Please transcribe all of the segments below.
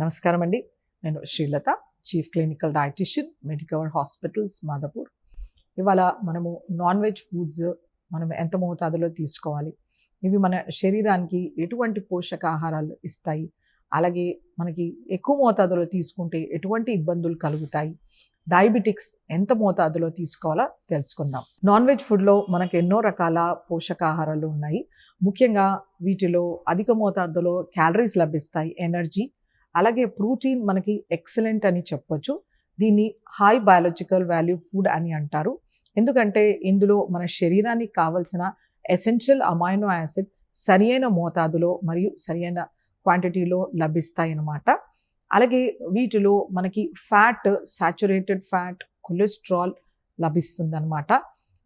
నమస్కారం అండి. నేను Srilatha, chief clinical dietitian, Medicover hospitals, Madhapur. ఇవాళ మనము నాన్ వెజ్ ఫుడ్స్ మనం ఎంత మోతాదులో తీసుకోవాలి, ఇవి మన శరీరానికి ఎటువంటి పోషకాహారాలు ఇస్తాయి, అలాగే మనకి ఎక్కువ మోతాదులో తీసుకుంటే ఎటువంటి ఇబ్బందులు కలుగుతాయి, డయాబెటిక్స్ ఎంత మోతాదులో తీసుకోవాలో తెలుసుకుందాం. నాన్ వెజ్ ఫుడ్లో మనకు ఎన్నో రకాల పోషకాహారాలు ఉన్నాయి. ముఖ్యంగా వీటిలో అధిక మోతాదులో క్యాలరీస్ లభిస్తాయి, ఎనర్జీ, అలాగే ప్రోటీన్ మనకి ఎక్సలెంట్ అని చెప్పొచ్చు. దీన్ని హై బయాలజికల్ వాల్యూ ఫుడ్ అని అంటారు. ఎందుకంటే ఇందులో మన శరీరానికి కావలసిన ఎసెన్షియల్ అమైనో యాసిడ్ సరియైన మోతాదులో మరియు సరియైన క్వాంటిటీలో లభిస్తాయి అన్నమాట. అలాగే వీటిలో మనకి ఫ్యాట్, సాచురేటెడ్ ఫ్యాట్, కొలెస్ట్రాల్ లభిస్తుందన్నమాట.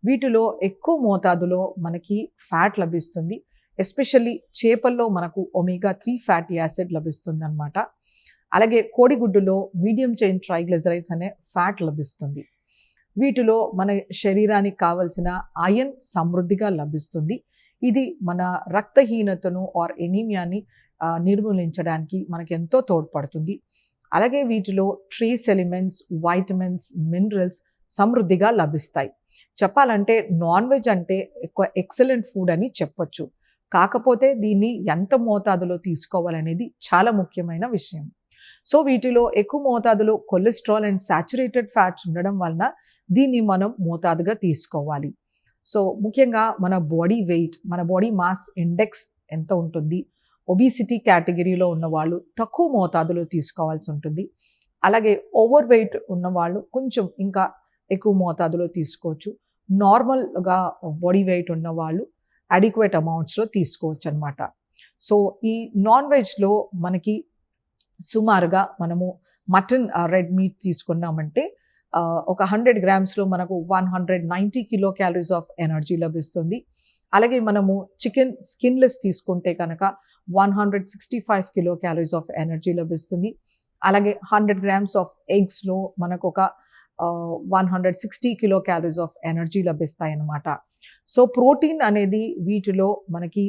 వీటిలో ఎక్కువ మోతాదులో మనకి ఫ్యాట్ లభిస్తుంది. ఎస్పెషల్లీ చేపల్లో మనకు ఒమేగా 3 ఫ్యాటీ యాసిడ్ లభిస్తుంది అనమాట. అలాగే కోడిగుడ్డులో మీడియం చైన్ ట్రైగ్లిజరైడ్స్ అనే ఫ్యాట్ లభిస్తుంది. వీటిలో మన శరీరానికి కావలసిన ఐరన్ సమృద్ధిగా లభిస్తుంది. ఇది మన రక్తహీనతను ఆర్ ఎనీమియాని నిర్మూలించడానికి మనకి ఎంతో తోడ్పడుతుంది. అలాగే వీటిలో ట్రేస్ ఎలిమెంట్స్, వైటమిన్స్, మినరల్స్ సమృద్ధిగా లభిస్తాయి. చెప్పాలంటే నాన్ వెజ్ అంటే ఎక్కువ ఎక్సలెంట్ ఫుడ్ అని చెప్పొచ్చు. కాకపోతే దీన్ని ఎంత మోతాదులో తీసుకోవాలనేది చాలా ముఖ్యమైన విషయం. సో వీటిలో ఎక్కువ మోతాదులో కొలెస్ట్రాల్ అండ్ సాచురేటెడ్ ఫ్యాట్స్ ఉండడం వలన దీన్ని మనం మోతాదుగా తీసుకోవాలి. సో ముఖ్యంగా మన బాడీ వెయిట్, మన బాడీ మాస్ ఇండెక్స్ ఎంత ఉంటుంది, ఒబిసిటీ కేటగిరీలో ఉన్నవాళ్ళు తక్కువ మోతాదులో తీసుకోవాల్సి ఉంటుంది. అలాగే ఓవర్ వెయిట్ ఉన్నవాళ్ళు కొంచెం ఇంకా ఎక్కువ మోతాదులో తీసుకోవచ్చు. నార్మల్గా బాడీ వెయిట్ ఉన్నవాళ్ళు అడిక్వేట్ అమౌంట్స్లో తీసుకోవచ్చు అనమాట. సో ఈ నాన్ వెజ్లో మనకి సుమారుగా మనము మటన్, రెడ్ మీట్ తీసుకున్నామంటే ఒక 100 గ్రామ్స్లో మనకు 190 కిలో క్యాలరీస్ ఆఫ్ ఎనర్జీ లభిస్తుంది. అలాగే మనము చికెన్ స్కిన్లెస్ తీసుకుంటే కనుక 165 కిలో క్యాలరీస్ ఆఫ్ ఎనర్జీ లభిస్తుంది. అలాగే 100 గ్రామ్స్ ఆఫ్ ఎగ్స్లో మనకు ఒక 160 కిలో క్యాలరీస్ ఆఫ్ ఎనర్జీ లభిస్తాయి అన్నమాట. సో ప్రోటీన్ అనేది వీటిలో మనకి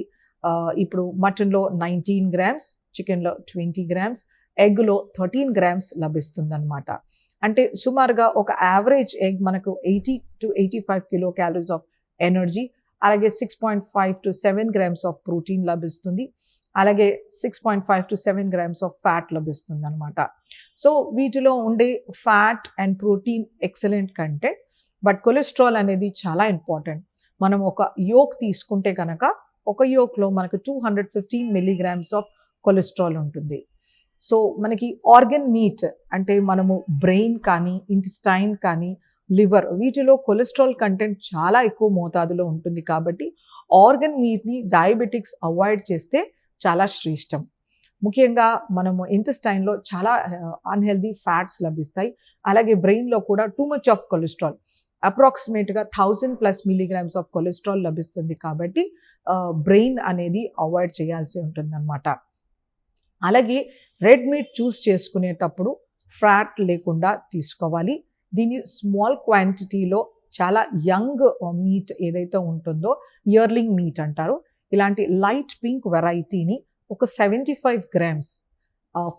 ఇప్పుడు మటన్లో 19 గ్రామ్స్, చికెన్లో 20 గ్రామ్స్, ఎగ్లో 13 గ్రామ్స్ లభిస్తుంది అనమాట. అంటే సుమారుగా ఒక యావరేజ్ ఎగ్ మనకు 80 to 85 kilo calories of energy, అలాగే 6.5 to 7 గ్రామ్స్ ఆఫ్ ప్రోటీన్ లభిస్తుంది. అలాగే 6.5 to 7 గ్రామ్స్ ఆఫ్ ఫ్యాట్ లభిస్తుంది అనమాట. సో వీటిలో ఉండే fat and protein excellent content, but cholesterol అనేది చాలా ఇంపార్టెంట్. మనం ఒక యోక్ తీసుకుంటే కనుక ఒక యోక్లో మనకు 215 మిల్లీగ్రామ్స్ ఆఫ్ కొలెస్ట్రాల్ ఉంటుంది. సో మనకి ఆర్గన్ మీట్ అంటే మనము బ్రెయిన్ కానీ, ఇంటెస్టైన్ కానీ, లివర్, వీటిలో కొలెస్ట్రాల్ కంటెంట్ చాలా ఎక్కువ మోతాదులో ఉంటుంది. కాబట్టి ఆర్గన్ మీట్ని డయాబెటిక్స్ అవాయిడ్ చేస్తే చాలా శ్రేష్టం. ముఖ్యంగా మనము ఇంటెస్టైన్లో చాలా అన్హెల్దీ ఫ్యాట్స్ లభిస్తాయి. అలాగే బ్రెయిన్లో కూడా టూ మచ్ ఆఫ్ కొలెస్ట్రాల్, అప్రాక్సిమేట్గా 1000+ మిల్లీగ్రామ్స్ ఆఫ్ కొలెస్ట్రాల్ లభిస్తుంది. కాబట్టి బ్రెయిన్ అనేది అవాయిడ్ చేయాల్సి ఉంటుంది అన్నమాట. అలాగే రెడ్ మీట్ చూస్ చేసుకునేటప్పుడు ఫ్యాట్ లేకుండా తీసుకోవాలి. దీన్ని స్మాల్ క్వాంటిటీలో చాలా యంగ్ మీట్ ఏదైతే ఉంటుందో ఇయర్లింగ్ మీట్ అంటారు. ఇలాంటి లైట్ పింక్ వెరైటీని ఒక 75 గ్రామ్స్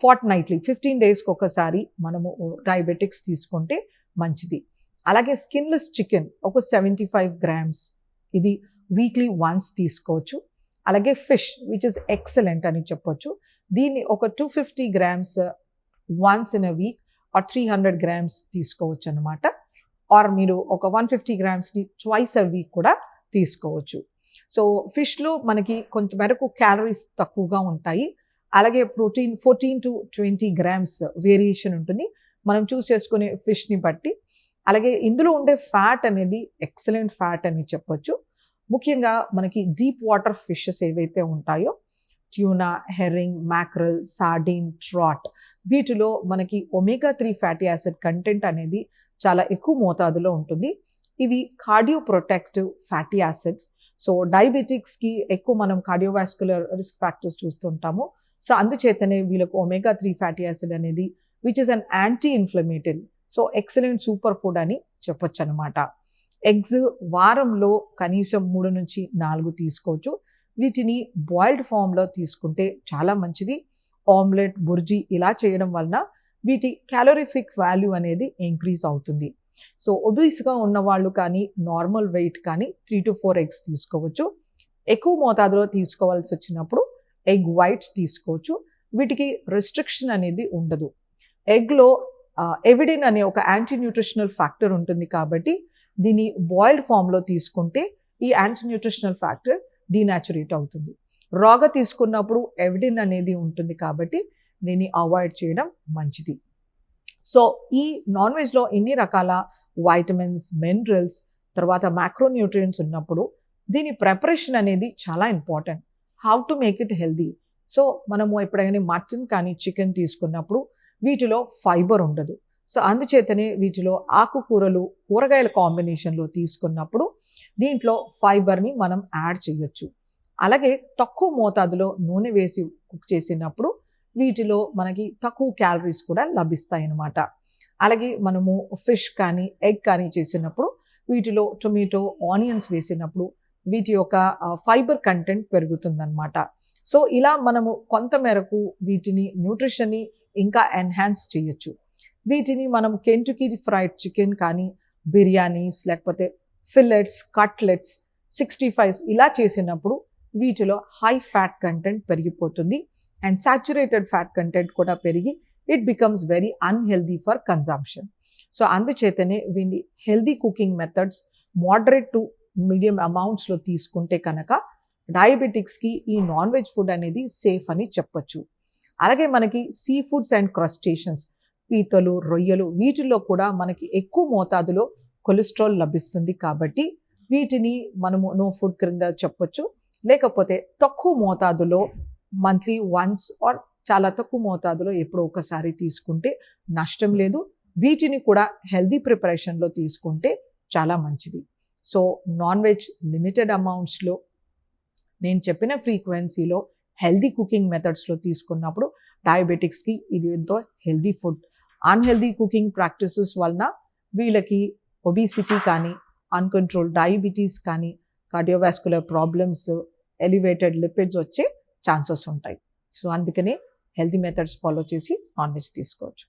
ఫార్ట్నైట్లీ 15 డేస్కి ఒకసారి మనము డయాబెటిక్స్ తీసుకుంటే మంచిది. అలాగే స్కిన్లెస్ చికెన్ ఒక 75 గ్రామ్స్, ఇది వీక్లీ వన్స్ తీసుకోవచ్చు. అలాగే ఫిష్ విచ్ ఇస్ ఎక్సలెంట్ అని చెప్పొచ్చు. దీన్ని ఒక 250 grams once in a week or 300 grams తీసుకోవచ్చు అనమాట. ఆర్ మీరు ఒక 150 గ్రామ్స్ని ట్వైస్ అ వీక్ కూడా తీసుకోవచ్చు. సో ఫిష్లో మనకి కొంతమేరకు క్యాలరీస్ తక్కువగా ఉంటాయి. అలాగే ప్రోటీన్ 14 to 20 గ్రామ్స్ వేరియేషన్ ఉంటుంది మనం చూస్ చేసుకునే ఫిష్ని బట్టి. అలాగే ఇందులో ఉండే ఫ్యాట్ అనేది ఎక్సలెంట్ ఫ్యాట్ అని చెప్పొచ్చు. ముఖ్యంగా మనకి డీప్ వాటర్ ఫిషెస్ ఏవైతే ఉంటాయో ట్యూనా, హెరింగ్, మ్యాక్రల్, సార్డిన్, ట్రాట్, వీటిలో మనకి ఒమేగా 3 ఫ్యాటీ యాసిడ్ కంటెంట్ అనేది చాలా ఎక్కువ మోతాదులో ఉంటుంది. ఇవి cardio protective fatty acids. So డయాబెటిక్స్కి ఎక్కువ మనం కార్డియోవాస్కులర్ రిస్క్ ఫ్యాక్టర్స్ చూస్తుంటాము. సో అందుచేతనే వీళ్ళకు ఒమేగా 3 ఫ్యాటీ యాసిడ్ అనేది which is an anti inflammatory, so excellent super food అని చెప్పొచ్చు అనమాట. ఎగ్స్ వారంలో కనీసం 3 నుంచి 4 తీసుకోవచ్చు. వీటిని బాయిల్డ్ ఫామ్లో తీసుకుంటే చాలా మంచిది. ఆమ్లెట్, బుర్జీ ఇలా చేయడం వలన వీటి క్యాలోరిఫిక్ వాల్యూ అనేది ఇంక్రీజ్ అవుతుంది. సో ఒబీస్గా ఉన్న వాళ్ళు కానీ నార్మల్ వెయిట్ కానీ 3 to 4 ఎగ్స్ తీసుకోవచ్చు. ఎక్కువ మోతాదులో తీసుకోవాల్సి వచ్చినప్పుడు ఎగ్ వైట్స్ తీసుకోవచ్చు. వీటికి రెస్ట్రిక్షన్ అనేది ఉండదు. ఎగ్లో ఎవిడిన్ అనే ఒక యాంటీ న్యూట్రిషనల్ ఫ్యాక్టర్ ఉంటుంది కాబట్టి దీన్ని బాయిల్డ్ ఫామ్లో తీసుకుంటే ఈ యాంటీ న్యూట్రిషనల్ ఫ్యాక్టర్ డీనాచురేట్ అవుతుంది. రాగా తీసుకున్నప్పుడు ఎవిడిన్ అనేది ఉంటుంది కాబట్టి దీన్ని అవాయిడ్ చేయడం మంచిది. సో ఈ నాన్ వెజ్లో ఇన్ని రకాల వైటమిన్స్, మినరల్స్, తర్వాత మ్యాక్రోన్యూట్రియంట్స్ ఉన్నప్పుడు దీని ప్రిపరేషన్ అనేది చాలా important. How to make it healthy. So మనము ఎప్పుడైనా మటన్ కానీ చికెన్ తీసుకున్నప్పుడు వీటిలో ఫైబర్ ఉండదు. సో అందుచేతనే వీటిలో ఆకుకూరలు, కూరగాయల కాంబినేషన్లో తీసుకున్నప్పుడు దీంట్లో ఫైబర్ని మనం యాడ్ చేయొచ్చు. అలాగే తక్కువ మోతాదులో నూనె వేసి కుక్ చేసినప్పుడు వీటిలో మనకి తక్కువ క్యాలరీస్ కూడా లభిస్తాయి అన్నమాట. అలాగే మనము ఫిష్ కానీ ఎగ్ కానీ చేసినప్పుడు వీటిలో టొమాటో, ఆనియన్స్ వేసినప్పుడు వీటి యొక్క ఫైబర్ కంటెంట్ పెరుగుతుందన్నమాట. సో ఇలా మనము కొంత మేరకు వీటిని న్యూట్రిషన్ని ఇంకా ఎన్హాన్స్ చేయొచ్చు. వీటిని మనం కెంటుకీ ఫ్రైడ్ చికెన్ కానీ, బిర్యానీస్, లేకపోతే ఫిల్లెట్స్, కట్లెట్స్, 65s ఇలా చేసినప్పుడు వీటిలో హై ఫ్యాట్ కంటెంట్ పెరిగిపోతుంది అండ్ సాచురేటెడ్ ఫ్యాట్ కంటెంట్ కూడా పెరిగి it becomes very unhealthy for consumption. So అందుచేతనే వీటి healthy cooking methods moderate to medium అమౌంట్స్లో తీసుకుంటే కనుక డయాబెటిక్స్కి ఈ నాన్ వెజ్ ఫుడ్ అనేది సేఫ్ అని చెప్పొచ్చు. అలాగే మనకి సీ ఫుడ్స్ అండ్ క్రస్టేషన్స్, పీతలు, రొయ్యలు వీటిల్లో కూడా మనకి ఎక్కువ మోతాదులో కొలెస్ట్రాల్ లభిస్తుంది కాబట్టి వీటిని మనము నో ఫుడ్ క్రింద చెప్పొచ్చు. లేకపోతే తక్కువ మోతాదులో మంత్లీ వన్స్ ఆర్ చాలా తక్కువ మోతాదులో ఎప్పుడో ఒకసారి తీసుకుంటే నష్టం లేదు. వీటిని కూడా హెల్దీ ప్రిపరేషన్లో తీసుకుంటే చాలా మంచిది. సో నాన్ వెజ్ లిమిటెడ్ అమౌంట్స్లో నేను చెప్పిన ఫ్రీక్వెన్సీలో హెల్దీ కుకింగ్ మెథడ్స్లో తీసుకున్నప్పుడు డయాబెటిక్స్కి ఇది ఎంతో healthy food. Unhealthy cooking practices వలన వీళ్ళకి ఒబిసిటీ కానీ, అన్కంట్రోల్ డయాబెటీస్ కానీ, కార్డియోవాస్కులర్ ప్రాబ్లమ్స్, ఎలివేటెడ్ లిపిడ్స్ వచ్చే ఛాన్సెస్ ఉంటాయి. సో అందుకనే హెల్తీ మెథడ్స్ ఫాలో చేసి నాన్ వెజ్ తీసుకోవచ్చు.